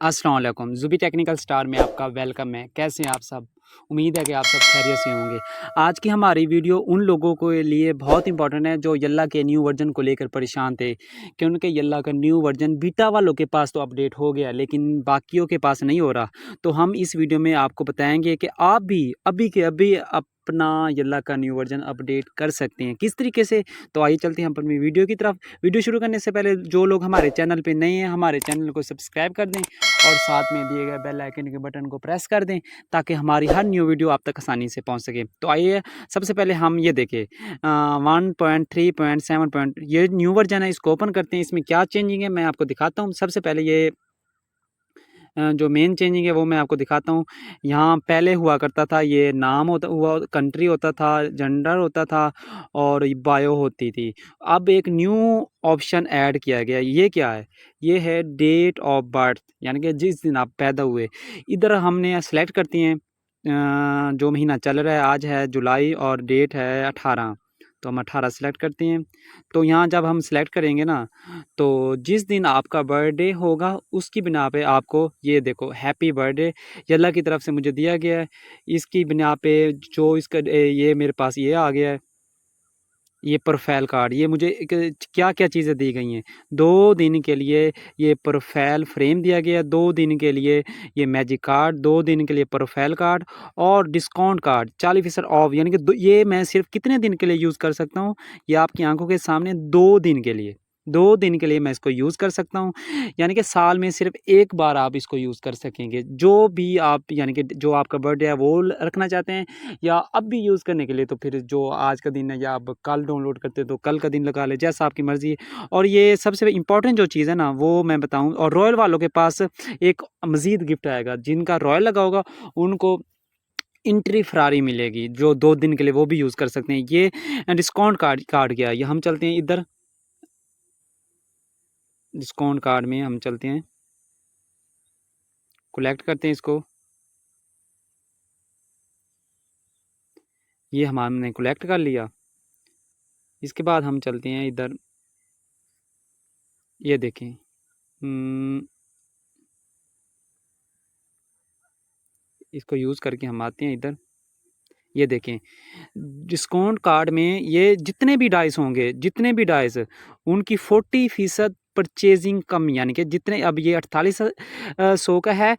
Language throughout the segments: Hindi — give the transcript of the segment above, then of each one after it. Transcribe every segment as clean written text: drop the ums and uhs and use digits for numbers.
अस्सलाम वालेकुम। ज़ुबी टेक्निकल स्टार में आपका वेलकम है। कैसे हैं आप सब? उम्मीद है कि आप सब खैरियत से होंगे। आज की हमारी वीडियो उन लोगों के लिए बहुत इंपॉर्टेंट है जो यल्ला के न्यू वर्जन को लेकर परेशान थे कि उनके यल्ला का न्यू वर्जन बीटा वालों के पास तो अपडेट हो गया लेकिन बाकियों के पास नहीं हो रहा। तो हम इस वीडियो में आपको बताएंगे कि आप भी अभी के अभी अपना यल्ला का न्यू वर्जन अपडेट कर सकते हैं किस तरीके से। तो आइए चलते हैं अपनी वीडियो की तरफ। वीडियो शुरू करने से पहले जो लोग हमारे चैनल पे नए हैं हमारे चैनल को सब्सक्राइब कर दें और साथ में दिए गए बेल आइकन के बटन को प्रेस कर दें ताकि हमारी हर न्यू वीडियो आप तक आसानी से पहुंच सके। तो आइए सबसे पहले हम ये देखें 1.3.7 ये न्यू वर्जन है, इसको ओपन करते हैं। इसमें क्या चेंजिंग है मैं आपको दिखाता हूँ। सबसे पहले ये जो मेन चेंजिंग है वो मैं आपको दिखाता हूँ। यहाँ पहले हुआ करता था ये नाम होता हुआ कंट्री होता था, जेंडर होता था और बायो होती थी। अब एक न्यू ऑप्शन ऐड किया गया। ये क्या है? ये है डेट ऑफ बर्थ, यानी कि जिस दिन आप पैदा हुए। इधर हमने सेलेक्ट करती हैं जो महीना चल रहा है, आज है जुलाई और डेट है 18, तो हम 18 सेलेक्ट करते हैं। तो यहाँ जब हम सेलेक्ट करेंगे ना, तो जिस दिन आपका बर्थडे होगा उसकी बिना पे आपको ये देखो हैप्पी बर्थडे यल्ला की तरफ से मुझे दिया गया है। इसकी बिना पे जो इसका ये मेरे पास ये आ गया है, ये प्रोफाइल कार्ड। ये मुझे क्या-क्या चीज़ें दी गई हैं। 2 दिन के लिए ये प्रोफाइल फ्रेम दिया गया है, 2 दिन के लिए ये मैजिक कार्ड, 2 दिन के लिए प्रोफाइल कार्ड और डिस्काउंट कार्ड 40% ऑफ, यानी कि दो ये मैं सिर्फ़ कितने दिन के लिए यूज़ कर सकता हूँ? ये आपकी आँखों के सामने 2 दिन के लिए, 2 दिन के लिए मैं इसको यूज़ कर सकता हूँ। यानी कि साल में सिर्फ़ 1 बार आप इसको यूज़ कर सकेंगे। जो भी आप यानी कि जो आपका बर्थडे है वो रखना चाहते हैं या अब भी यूज़ करने के लिए, तो फिर जो आज का दिन है या आप कल डाउनलोड करते हो तो कल का दिन लगा लें, जैसा आपकी मर्ज़ी है। और ये सबसे इम्पोर्टेंट जो चीज़ है ना वो मैं बताऊँ, और रॉयल वालों के पास एक मज़ीद गिफ्ट आएगा। जिनका रॉयल लगा होगा उनको एंट्री फरारी मिलेगी जो 2 दिन के लिए वो भी यूज़ कर सकते हैं। ये डिस्काउंट कार्ड क्या है? ये हम चलते हैं इधर, डिस्काउंट कार्ड में हम चलते हैं, कलेक्ट करते हैं इसको। ये हमने कलेक्ट कर लिया। इसके बाद हम चलते हैं इधर, ये देखें इसको यूज़ करके हम आते हैं इधर। ये देखें डिस्काउंट कार्ड में ये जितने भी डाइस होंगे, जितने भी डाइस उनकी 40% परचेजिंग कम, यानी कि जितने अब ये 4800 का है,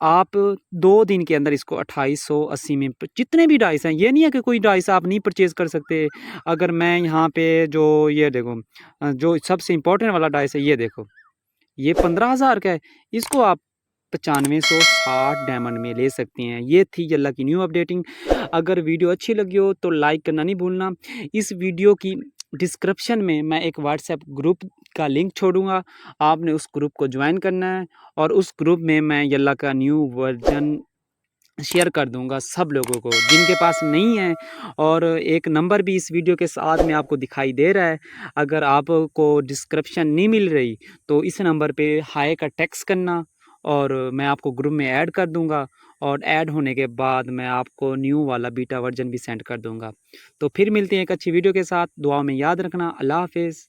आप 2 दिन के अंदर इसको 2880 में जितने भी डाइस हैं, ये नहीं है कि कोई डाइस आप नहीं परचेज़ कर सकते। अगर मैं यहाँ पे जो ये देखो जो सबसे इम्पोर्टेंट वाला डाइस है, ये देखो ये 15,000 का है, इसको आप 9560 डायमंड में ले सकते हैं। ये थी यल्ला की न्यू अपडेटिंग। अगर वीडियो अच्छी लगी हो तो लाइक करना नहीं भूलना। इस वीडियो की डिस्क्रिप्शन में मैं एक व्हाट्सएप ग्रुप का लिंक छोड़ूंगा, आपने उस ग्रुप को ज्वाइन करना है और उस ग्रुप में मैं यल्ला का न्यू वर्जन शेयर कर दूंगा सब लोगों को जिनके पास नहीं है। और एक नंबर भी इस वीडियो के साथ में आपको दिखाई दे रहा है। अगर आपको डिस्क्रिप्शन नहीं मिल रही तो इस नंबर पे हाय का टेक्स्ट करना और मैं आपको ग्रुप में ऐड कर दूंगा, और ऐड होने के बाद मैं आपको न्यू वाला बीटा वर्जन भी सेंड कर दूंगा। तो फिर मिलते हैं एक अच्छी वीडियो के साथ। दुआ में याद रखना। अल्लाह हाफिज़।